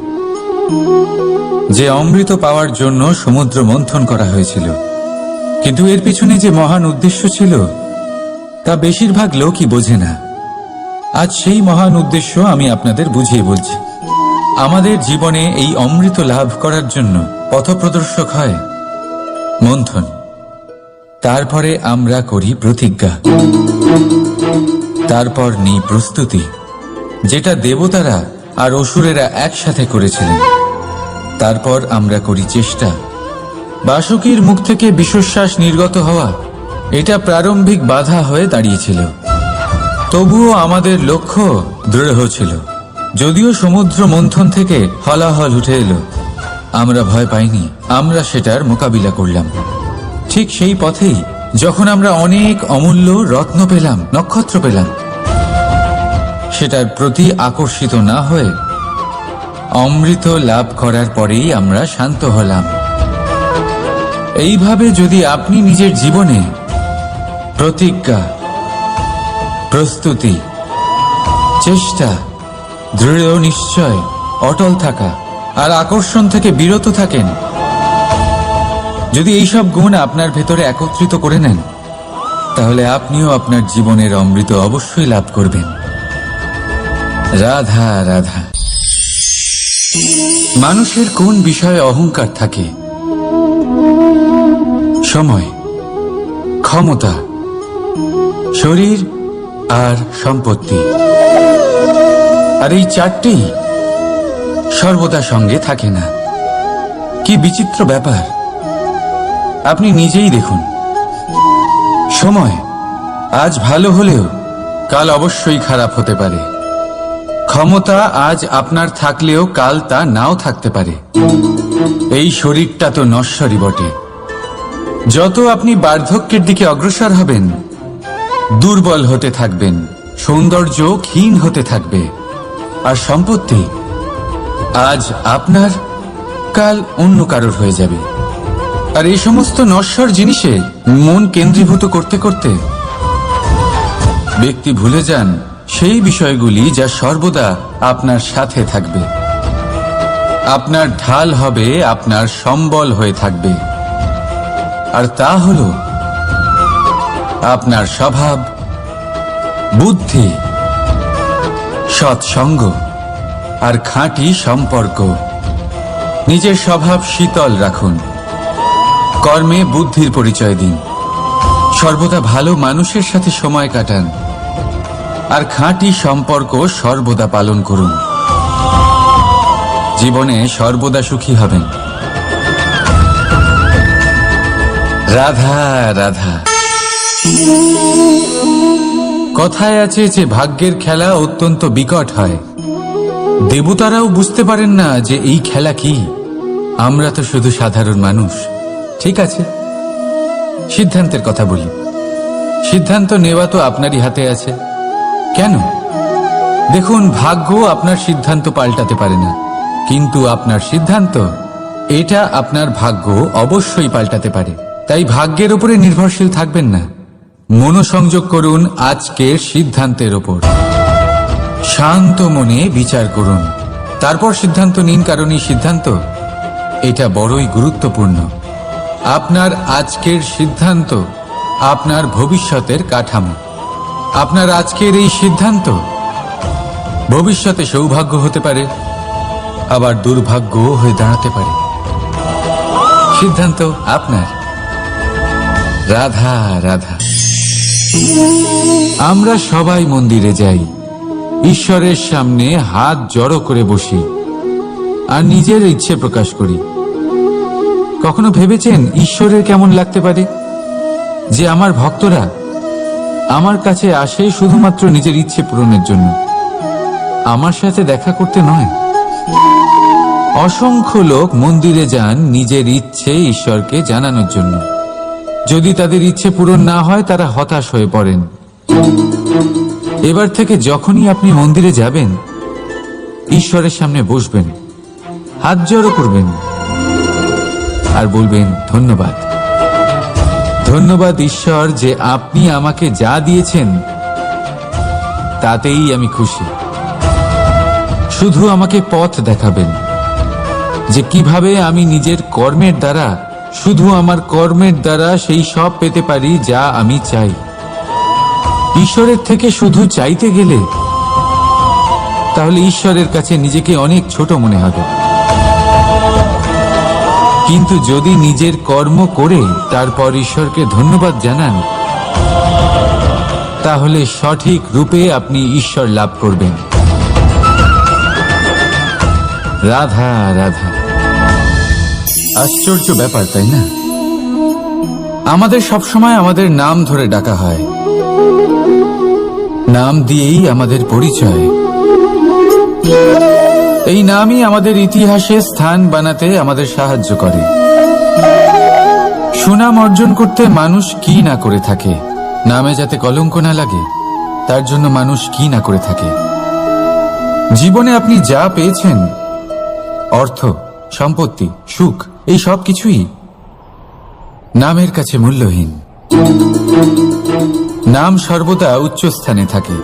যে অমৃত পাওয়ার জন্য সমুদ্র মন্থন করা হয়েছিল, কিন্তু এর পিছনে যে মহান উদ্দেশ্য ছিল তা বেশিরভাগ লোকই বোঝে না। আজ সেই মহান উদ্দেশ্য আমি আপনাদের বুঝিয়ে বলছি। আমাদের জীবনে এই অমৃত লাভ করার জন্য পথপ্রদর্শক হয় মন্থন। তারপরে আমরা করি প্রতিজ্ঞা, তারপর নিই প্রস্তুতি, যেটা দেবতারা আর অসুরেরা একসাথে করেছিলেন। তারপর আমরা করি চেষ্টা। বাসুকীর মুখ থেকে বিশ্বশ্বাস নির্গত হওয়া এটা প্রারম্ভিক বাধা হয়ে দাঁড়িয়েছিল, তবুও আমাদের লক্ষ্য দৃঢ় ছিল। যদিও সমুদ্র মন্থন থেকে হলাহল উঠে এলো, আমরা ভয় পাইনি, আমরা সেটার মোকাবিলা করলাম। ঠিক সেই পথেই যখন আমরা অনেক অমূল্য রত্ন পেলাম, নক্ষত্র পেলাম, সেটার প্রতি আকর্ষিত না হয়ে অমৃত লাভ করার পরেই আমরা শান্ত হলাম। এইভাবে যদি আপনি নিজের জীবনে প্রতিজ্ঞা, প্রস্তুতি, চেষ্টা, দৃঢ় নিশ্চয়, অটল থাকা আর আকর্ষণ থেকে বিরত থাকেন, যদি এইসব গুণ আপনার ভেতরে একত্রিত করে নেন, তাহলে আপনিও আপনার জীবনের অমৃত অবশ্যই লাভ করবেন। রাধা রাধা। মানুষের কোন বিষয়ে অহংকার থাকে? সময়, ক্ষমতা, শরীর আর সম্পত্তি। আর এই চারটেই সর্বদা সঙ্গে থাকে না। কি বিচিত্র ব্যাপার! আপনি নিজেই দেখুন, সময় আজ ভালো হলেও কাল অবশ্যই খারাপ হতে পারে। ক্ষমতা আজ আপনার থাকলেও কাল তা নাও থাকতে পারে। এই শরীরটা তো নশ্বরই বটে। যত আপনি বার্ধক্যের দিকে অগ্রসর হবেন, দুর্বল হতে থাকবেন, সৌন্দর্য ক্ষীণ হতে থাকবে, আর সম্পত্তি আজ আপনার, কাল অন্য কারোর হয়ে যাবে। আর এই সমস্ত নশ্বর জিনিসে মন কেন্দ্রীভূত করতে করতে ব্যক্তি ভুলে যান সেই বিষয়গুলি যা সর্বদা আপনার সাথে থাকবে, আপনার ঢাল হবে, আপনার সম্বল হয়ে থাকবে। আর তা হল আপনার স্বভাব, বুদ্ধি, সৎসঙ্গ আর খাঁটি সম্পর্ক। নিজের স্বভাব শীতল রাখুন, কর্মে বুদ্ধির পরিচয় দিন, সর্বদা ভালো মানুষের সাথে সময় কাটান, আর খাঁটি সম্পর্ক সর্বদা পালন করুন। জীবনে সর্বদা সুখী হবেন। রাধা রাধা। কথায় আছে যে ভাগ্যের খেলা অত্যন্ত বিকট হয়। দেবতারাও বুঝতে পারেন না যে এই খেলা কি। আমরা তো শুধু সাধারণ মানুষ। ঠিক আছে, সিদ্ধান্তের কথা বলি। সিদ্ধান্ত নেওয়া তো আপনারই হাতে আছে। কেন? দেখুন, ভাগ্য আপনার সিদ্ধান্ত পাল্টাতে পারে না, কিন্তু আপনার সিদ্ধান্ত, এটা আপনার ভাগ্য অবশ্যই পাল্টাতে পারে। তাই ভাগ্যের উপরে নির্ভরশীল থাকবেন না। মনোসংযোগ করুন আজকের সিদ্ধান্তের ওপর। শান্ত মনে বিচার করুন, তারপর সিদ্ধান্ত নিন, কারণ এই সিদ্ধান্ত এটা বড়ই গুরুত্বপূর্ণ। আপনার আজকের সিদ্ধান্ত আপনার ভবিষ্যতের কাঠামো। আপনার আজকের এই সিদ্ধান্ত ভবিষ্যতে সৌভাগ্য হতে পারে, আবার দুর্ভাগ্য হয়ে দাঁড়াতে পারে। সিদ্ধান্ত আপনার। রাধা রাধা। আমরা সবাই মন্দিরে যাই, ঈশ্বরের সামনে হাত জড়ো করে বসি আর নিজের ইচ্ছে প্রকাশ করি। কখনো ভেবেছেন ঈশ্বরের কেমন লাগতে পারে যে আমার ভক্তরা আমার কাছে আসে শুধুমাত্র নিজের ইচ্ছে পূরণের জন্য, আমার সাথে দেখা করতে নয়? অসংখ্য লোক মন্দিরে যান নিজের ইচ্ছে ঈশ্বরকে জানানোর জন্য। যদি তাদের ইচ্ছে পূরণ না হয়, তারা হতাশ হয়ে পড়েন। এবার থেকে যখনই আপনি মন্দিরে যাবেন, ঈশ্বরের সামনে বসবেন, হাত জড়ো করবেন আর বলবেন, ধন্যবাদ, ধন্যবাদ ঈশ্বর যে আপনি আমাকে যা দিয়েছেন তাতেই আমি খুশি। শুধু আমাকে পথ দেখাবেন যে কিভাবে আমি নিজের কর্মের দ্বারা, শুধু আমার কর্মের দ্বারা সেই সব পেতে পারি যা আমি চাই। ঈশ্বরের থেকে শুধু চাইতে গেলে তাহলে ঈশ্বরের কাছে নিজেকে অনেক ছোট মনে হবে। কিন্তু যদি নিজের কর্ম করে তারপর ঈশ্বরকে ধন্যবাদ জানান, তাহলে সঠিক রূপে আপনি ঈশ্বর লাভ করবেন। রাধা রাধা। আশ্চর্য ব্যাপার, তাই না? আমাদের সবসময় আমাদের নাম ধরে ডাকা হয়, নাম দিয়েই আমাদের পরিচয়। এই নামই আমাদের ইতিহাসে স্থান বানাতে আমাদের সাহায্য করে। সুনাম অর্জন করতে মানুষ কি না করে থাকে, নামে যাতে কলঙ্ক না লাগে তার জন্য মানুষ কি না করে থাকে। জীবনে আপনি যা পেয়েছেন, অর্থ, সম্পত্তি, সুখ, এই সব কিছুই নামের কাছে মূল্যহীন। নাম সর্বদা উচ্চ স্থানে থাকে।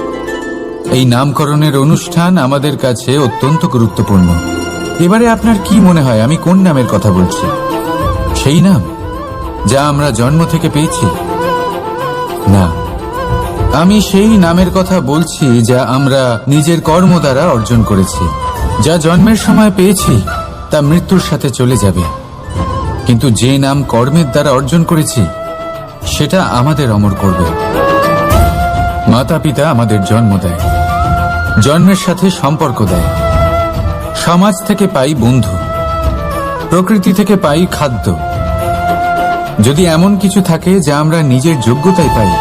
এই নামকরণের অনুষ্ঠান আমাদের কাছে অত্যন্ত গুরুত্বপূর্ণ। এবারে আপনার কি মনে হয় আমি কোন নামের কথা বলছি? সেই নাম যা আমরা জন্ম থেকে পেয়েছি? না, আমি সেই নামের কথা বলছি যা আমরা নিজের কর্ম দ্বারা অর্জন করেছি। যা জন্মের সময় পেয়েছি তা মৃত্যুর সাথে চলে যাবে, কিন্তু যে নাম কর্মের দ্বারা অর্জন করেছি সেটা আমাদের অমর করবে। মাতা পিতা আমাদের জন্ম দেয়, জন্মের সাথে সম্পর্ক দেয়, সমাজ থেকে পাই বন্ধু, প্রকৃতি থেকে পাই খাদ্য, যদি এমন কিছু থাকে যা আমরা নিজের যোগ্যতায় পাই,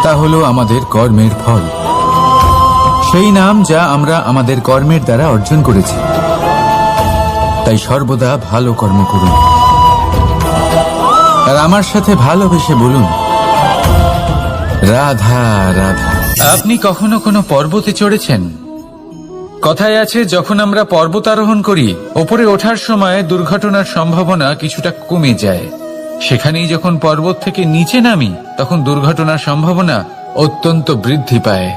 তা হলো আমাদের কর্মের ফল, সেই নাম যা আমরা আমাদের কর্মের দ্বারা অর্জন করেছি। তাই সর্বদা ভালো কর্ম করুন আর আমার সাথে ভালোবেসে বলুন, রাধা রাধা। আপনি কখনো কোনো পর্বতে চড়েছেন? কথায় আছে, যখন আমরা পর্বতারোহণ করি, ওপরে ওঠার সময় দুর্ঘটনার সম্ভাবনা কিছুটা কমে যায়। সেখানেই যখন পর্বত থেকে নিচে নামি, তখন দুর্ঘটনার সম্ভাবনা অত্যন্ত বৃদ্ধি পায়।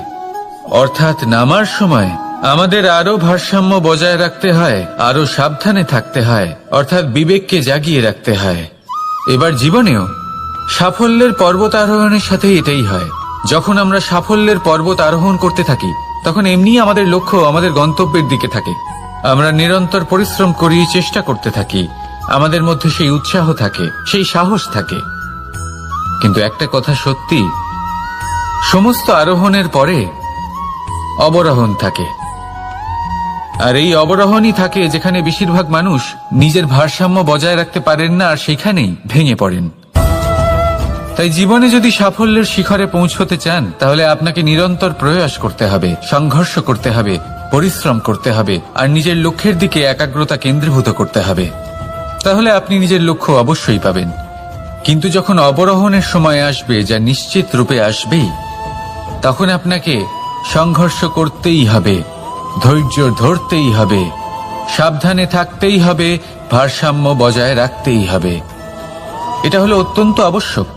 অর্থাৎ নামার সময় আমাদের আরো ভারসাম্য বজায় রাখতে হয়, আরো সাবধানে থাকতে হয়, অর্থাৎ বিবেককে জাগিয়ে রাখতে হয়। এবার জীবনেও সাফল্যের পর্বত আরোহণের সাথে এটাই হয়। যখন আমরা সাফল্যের পর্বত আরোহণ করতে থাকি, তখন এমনি আমাদের লক্ষ্য আমাদের গন্তব্যের দিকে থাকে। আমরা নিরন্তর পরিশ্রম করি, চেষ্টা করতে থাকি, আমাদের মধ্যে সেই উৎসাহ থাকে, সেই সাহস থাকে। কিন্তু একটা কথা সত্যি, সমস্ত আরোহণের পরে অবরোহণ থাকে। আর এই অবরোহণই থাকে যেখানে বেশিরভাগ মানুষ নিজের ভারসাম্য বজায় রাখতে পারেন না, আর সেখানেই ভেঙে পড়েন। তাই জীবনে যদি সাফল্যের শিখরে পৌঁছতে চান, তাহলে আপনাকে নিরন্তর প্রয়াস করতে হবে, সংঘর্ষ করতে হবে, পরিশ্রম করতে হবে, আর নিজের লক্ষ্যের দিকে একাগ্রতা কেন্দ্রীভূত করতে হবে। তাহলে আপনি নিজের লক্ষ্য অবশ্যই পাবেন। কিন্তু যখন অবরোহণের সময় আসবে, যা নিশ্চিত রূপে আসবেই, তখন আপনাকে সংঘর্ষ করতেই হবে, ধৈর্য ধরতেই হবে, সাবধানে থাকতেই হবে, ভারসাম্য বজায় রাখতেই হবে। এটা হলো অত্যন্ত আবশ্যক,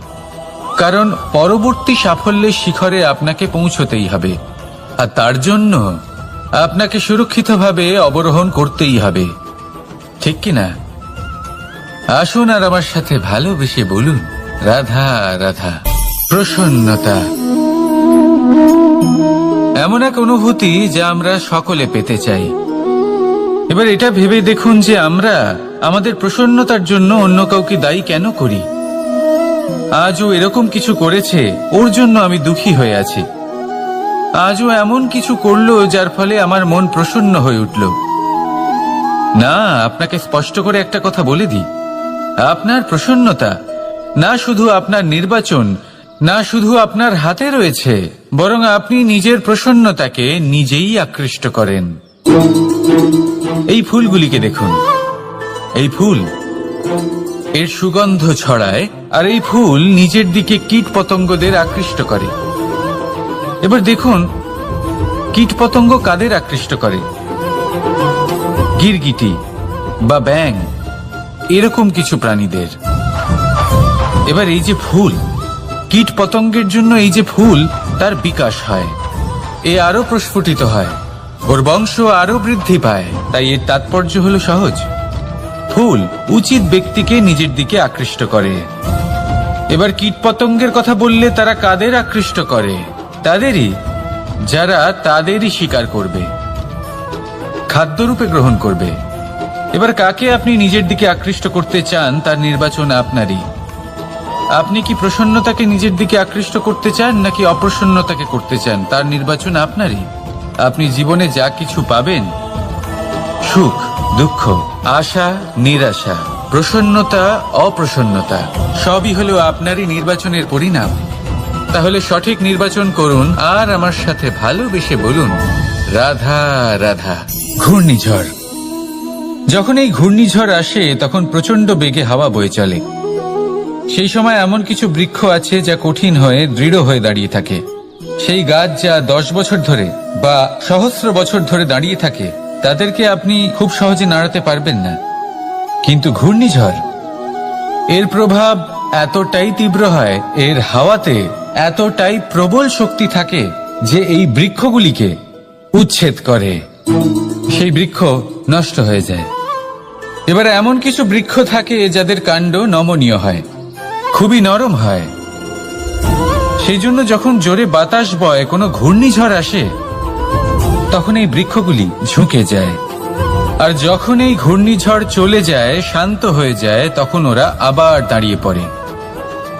কারণ পরবর্তী সাফল্যের শিখরে আপনাকে পৌঁছতেই হবে, আর তার জন্য আপনাকে সুরক্ষিতভাবে অবরোহণ করতেই হবে। ঠিক কিনা? আসুন আর আমার সাথে ভালোবেসে বলুন, রাধা রাধা। প্রসন্নতা এমন এক অনুভূতি যা আমরা সকলে পেতে চাই। এবার এটা ভেবে দেখুন যে আমরা আমাদের প্রসন্নতার জন্য অন্য কাউকে দায়ী কেন করি। আজও এরকম কিছু করেছে, ওর জন্য আমি দুঃখী হয়ে আছি। আজও এমন কিছু করলো যার ফলে আমার মন প্রসন্ন হয়ে উঠল। না, আপনাকে স্পষ্ট করে একটা কথা বলে দিই, আপনার প্রসন্নতা না শুধু আপনার নির্বাচন, না শুধু আপনার হাতে রয়েছে, বরং আপনি নিজের প্রসন্নতাকে নিজেই আকৃষ্ট করেন। এই ফুলগুলিকে দেখুন, এই ফুল এর সুগন্ধ ছড়ায়, আর এই ফুল নিজের দিকে কীট পতঙ্গদের আকৃষ্ট করে। এবার দেখুন, কীট পতঙ্গ কাদের আকৃষ্ট করে? গিরগিটি বা ব্যাঙ, এরকম কিছু প্রাণীদের। এবার এই যে ফুল, কীট পতঙ্গের জন্য এই যে ফুল, তার বিকাশ হয়, এ আরো প্রস্ফুটিত হয়, ওর বংশ আরো বৃদ্ধি পায়। তাই এর তাৎপর্য হলো সহজ, ফুল উচিত ব্যক্তিকে নিজের দিকে আকৃষ্ট করে। এবার কীট পতঙ্গের কথা বললে তারা কাদের আকৃষ্ট করে? তাদেরই যারা তাদেরই শিকার করবে, খাদ্যরূপে গ্রহণ করবে। এবার কাকে আপনি নিজের দিকে আকৃষ্ট করতে চান, তার নির্বাচন আপনারই। আপনি কি প্রসন্নতাকে নিজের দিকে আকৃষ্ট করতে চান, নাকি অপ্রসন্নতাকে করতে চান, তার নির্বাচন আপনারই। আপনি জীবনে যা কিছু পাবেন, সুখ দুঃখ, আশা নিরাশা, প্রসন্নতা অপ্রসন্নতা, সবই হলো আপনারই নির্বাচনের পরিণাম। তাহলে সঠিক নির্বাচন করুন আর আমার সাথে ভালোবেসে বলুন, রাধা রাধা। ঘূর্ণিঝড়, যখন এই ঘূর্ণিঝড় আসে, তখন প্রচন্ড বেগে হাওয়া বয়ে চলে। সেই সময় এমন কিছু বৃক্ষ আছে যা কঠিন হয়ে দৃঢ় হয়ে দাঁড়িয়ে থাকে। সেই গাছ যা 10 বছর ধরে বা সহস্র বছর ধরে দাঁড়িয়ে থাকে, তাদেরকে আপনি খুব সহজে নাড়াতে পারবেন না। কিন্তু ঘূর্ণিঝড়, এর প্রভাব এতটাই তীব্র হয়, এর হাওয়াতে এতটাই প্রবল শক্তি থাকে যে এই বৃক্ষগুলিকে উচ্ছেদ করে, সেই বৃক্ষ নষ্ট হয়ে যায়। এবার এমন কিছু বৃক্ষ থাকে যাদের কাণ্ড নমনীয় হয়, খুবই নরম হয়। সেই জন্য যখন জোরে বাতাস বয়, কোনো ঘূর্ণিঝড় আসে, তখন এই বৃক্ষগুলি ঝুঁকে যায়। আর যখন এই ঘূর্ণিঝড় চলে যায়, শান্ত হয়ে যায়, তখন ওরা আবার দাঁড়িয়ে পড়ে।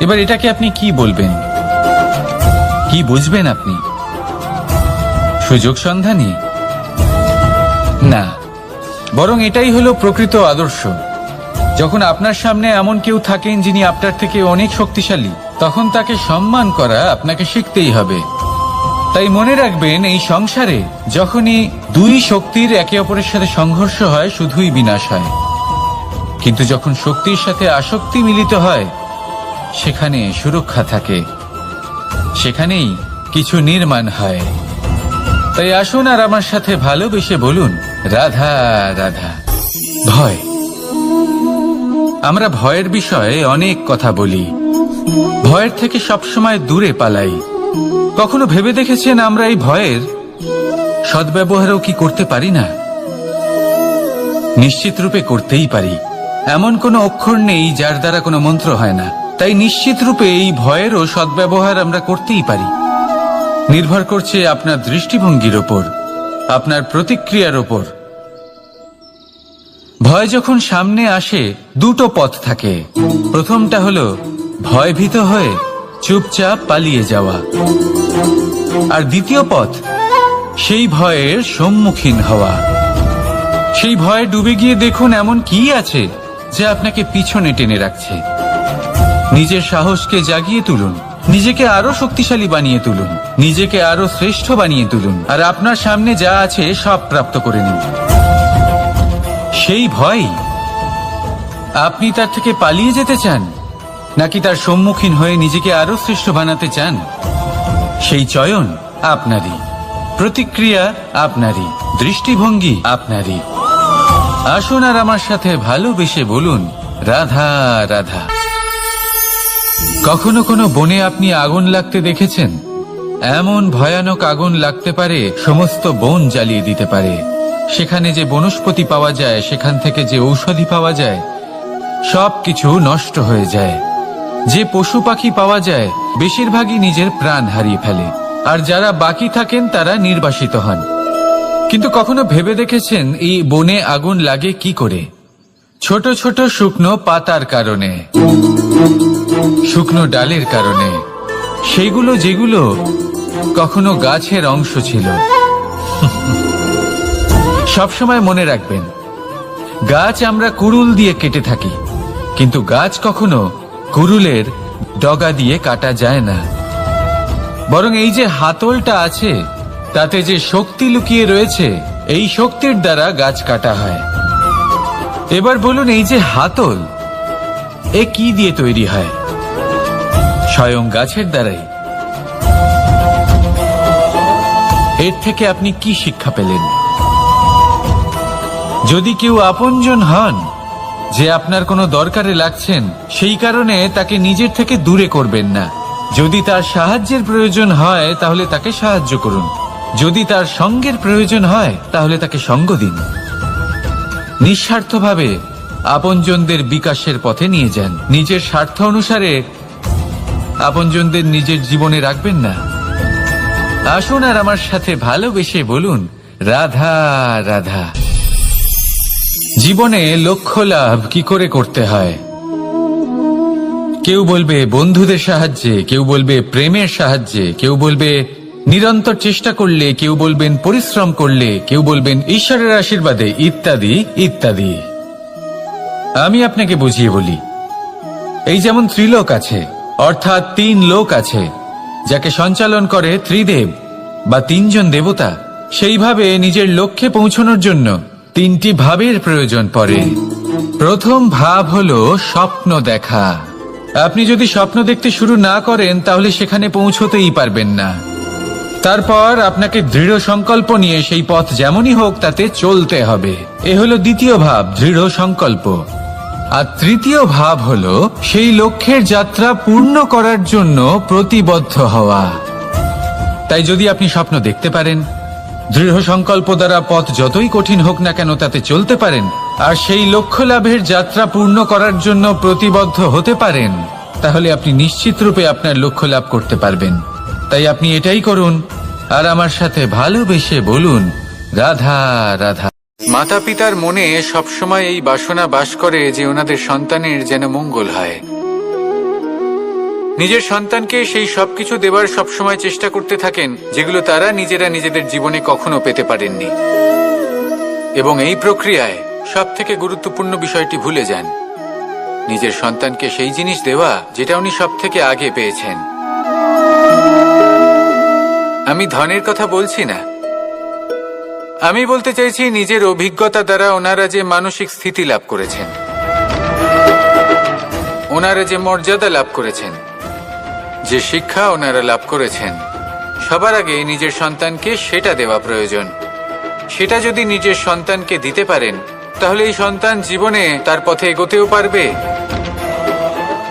এবার এটাকে আপনি কি বলবেন, কি বুঝবেন আপনি? সুযোগ সন্ধানী? না, বরং এটাই হলো প্রকৃত আদর্শ। যখন আপনার সামনে এমন কেউ থাকেন যিনি আপনার থেকে অনেক শক্তিশালী, তখন তাকে সম্মান করা আপনাকে শিখতেই হবে। তাই মনে রাখবেন, এই সংসারে যখনই দুই শক্তির একে অপরের সাথে সংঘর্ষ হয় শুধুই বিনাশ হয়, কিন্তু যখন শক্তির সাথে আসক্তি মিলিত হয় সেখানে সুরক্ষা থাকে, সেখানেই কিছু নির্মাণ হয়। তাই আসুন আর আমার সাথে ভালোবেসে বলুন, রাধা রাধা। ভয়, আমরা ভয়ের বিষয়ে অনেক কথা বলি, ভয়ের থেকে সবসময় দূরে পালাই। কখনো ভেবে দেখেছেন আমরা এই ভয়ের সদ্ব্যবহারও কি করতে পারি না? নিশ্চিত রূপে করতেই পারি। এমন কোনো অক্ষর নেই যার দ্বারা কোনো মন্ত্র হয় না। তাই নিশ্চিত রূপে এই ভয়েরও সদ্ব্যবহার আমরা করতেই পারি। নির্ভর করছে আপনার দৃষ্টিভঙ্গির ওপর, আপনার প্রতিক্রিয়ার ওপর। ভয় যখন সামনে আসে দুটো পথ থাকে। প্রথমটা হলো ভয়ভীত হয়ে চুপচাপ পালিয়ে যাওয়া, আর দ্বিতীয় পথ সেই ভয়ের সম্মুখীন হওয়া। সেই ভয়ে ডুবে গিয়ে দেখুন এমন কি আছে যা আপনাকে পিছনে টেনে রাখছে। নিজের সাহসকে জাগিয়ে তুলুন, নিজেকে আরো শক্তিশালী বানিয়ে তুলুন, নিজেকে আরো শ্রেষ্ঠ বানিয়ে তুলুন, আর আপনার সামনে যা আছে সব প্রাপ্ত করে নিন। সেই ভয়, আপনি তার থেকে পালিয়ে যেতে চান নাকি তার সম্মুখীন হয়ে নিজেকে আরো শ্রেষ্ঠ বানাতে চান? সেই চয়ন আপনারই, প্রতিক্রিয়া আপনারই, দৃষ্টিভঙ্গি আপনারই। আসুন আর আমার সাথে ভালোবেসে বলুন, রাধা রাধা। কখনো কোনো বনে আপনি আগুন লাগতে দেখেছেন? এমন ভয়ানক আগুন লাগতে পারে সমস্ত বন জ্বালিয়ে দিতে পারে। সেখানে যে বনস্পতি পাওয়া যায়, সেখান থেকে যে ঔষধি পাওয়া যায়, সবকিছু নষ্ট হয়ে যায়। যে পশু পাখি পাওয়া যায় বেশিরভাগই নিজের প্রাণ হারিয়ে ফেলে, আর যারা বাকি থাকেন তারা নির্বাসিত হন। কিন্তু কখনো ভেবে দেখেছেন এই বনে আগুন লাগে কি করে? ছোট ছোট শুকনো পাতার কারণে, শুকনো ডালের কারণে, সেইগুলো যেগুলো কখনো গাছের অংশ ছিল। সবসময় মনে রাখবেন, গাছ আমরা কুড়ুল দিয়ে কেটে থাকি, কিন্তু গাছ কখনো কুড়ুলের ডগা দিয়ে কাটা যায় না। বরং এই যে হাতলটা আছে, তাতে যে শক্তি লুকিয়ে রয়েছে, এই শক্তির দ্বারা গাছ কাটা হয়। এবার বলুন, এই যে হাতল, এ কি দিয়ে তৈরি হয়? স্বয়ং গাছের দ্বারাই। এর থেকে আপনি কি শিক্ষা পেলেন? যদি কেউ আপনজন হন, যে আপনার কোনো দরকারে লাগছেন, সেই কারণে তাকে নিজের থেকে দূরে করবেন না। যদি তার সাহায্যের প্রয়োজন হয় তাহলে তাকে সাহায্য করুন, যদি তার সঙ্গের প্রয়োজন হয় তাহলে তাকে সঙ্গ দিন। নিঃস্বার্থভাবে আপনজনদের বিকাশের পথে নিয়ে যান। নিজের স্বার্থ অনুসারে আপনজনদের নিজের জীবনে রাখবেন না। আসুন আর আমার সাথে ভালোবেসে বলুন, রাধা রাধা। জীবনে লক্ষ্য লাভ কি করে করতে হয়? কেউ বলবে বন্ধুদের সাহায্যে, কেউ বলবে প্রেমের সাহায্যে, কেউ বলবে নিরন্তর চেষ্টা করলে, কেউ বলবেন পরিশ্রম করলে, কেউ বলবেন ঈশ্বরের আশীর্বাদে, ইত্যাদি ইত্যাদি। আমি আপনাকে বুঝিয়ে বলি, এই যেমন ত্রিলোক আছে, অর্থাৎ 3 লোক আছে, যাকে সঞ্চালন করে ত্রিদেব বা 3 জন দেবতা। সেইভাবে নিজের লক্ষ্যে পৌঁছানোর জন্য 3টি ভাবের প্রয়োজন পড়ে। প্রথম ভাব হলো স্বপ্ন দেখা। আপনি যদি স্বপ্ন দেখতে শুরু না করেন তাহলে সেখানে পৌঁছতেই পারবেন না। তারপর আপনাকে দৃঢ় সংকল্প নিয়ে সেই পথ যেমনই হোক তাতে চলতে হবে। এ হলো দ্বিতীয় ভাব, দৃঢ় সংকল্প। আর তৃতীয় ভাব হলো সেই লক্ষ্যের যাত্রা পূর্ণ করার জন্য প্রতিবদ্ধ হওয়া। তাই যদি আপনি স্বপ্ন দেখতে পারেন, দৃঢ় সংকল্প দ্বারা পথ যতই কঠিন হোক না কেন তাতে চলতে পারেন, আর সেই লক্ষ্য লাভের যাত্রা পূর্ণ করার জন্য প্রতিবদ্ধ হতে পারেন, তাহলে আপনি নিশ্চিত রূপে আপনার লক্ষ্য লাভ করতে পারবেন। তাই আপনি এটাই করুন, আর আমার সাথে ভালোবেসে বলুন, রাধা রাধা। মাতা পিতার মনে সবসময় এই বাসনা বাস করে যে ওনাদের সন্তানের যেন মঙ্গল হয়। নিজের সন্তানকে সেই সবকিছু দেবার সবসময় চেষ্টা করতে থাকেন যেগুলো তারা নিজেরা নিজেদের জীবনে কখনো পেতে পারেননি, এবং এই প্রক্রিয়ায় সব থেকে গুরুত্বপূর্ণ বিষয়টি ভুলে যান। নিজের সন্তানকে সেই জিনিস দেওয়া যেটা উনি সব থেকে আগে পেয়েছেন। আমি ধনের কথা বলছি না, আমি বলতে চাইছি নিজের অভিজ্ঞতা দ্বারা ওনারা যে মানসিক স্থিতি লাভ করেছেন, ওনারা যে মর্যাদা লাভ করেছেন, যে শিক্ষা ওনারা লাভ করেছেন, সবার আগে নিজের সন্তানকে সেটা দেওয়া প্রয়োজন। সেটা যদি নিজের সন্তানকে দিতে পারেন, তাহলে এই সন্তান জীবনে তার পথে এগোতেও পারবে,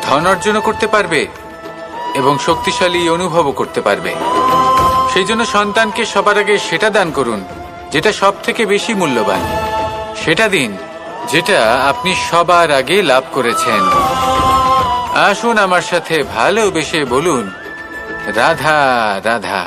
ধন অর্জনও করতে পারবে এবং শক্তিশালী অনুভবও করতে পারবে। সেই জন্য সন্তানকে সবার আগে সেটা দান করুন যেটা সব থেকে বেশি মূল্যবান। সেটা দিন যেটা আপনি সবার আগে লাভ করেছেন। আসুন আমার সাথে ভালোবেসে বলুন, রাধা রাধা।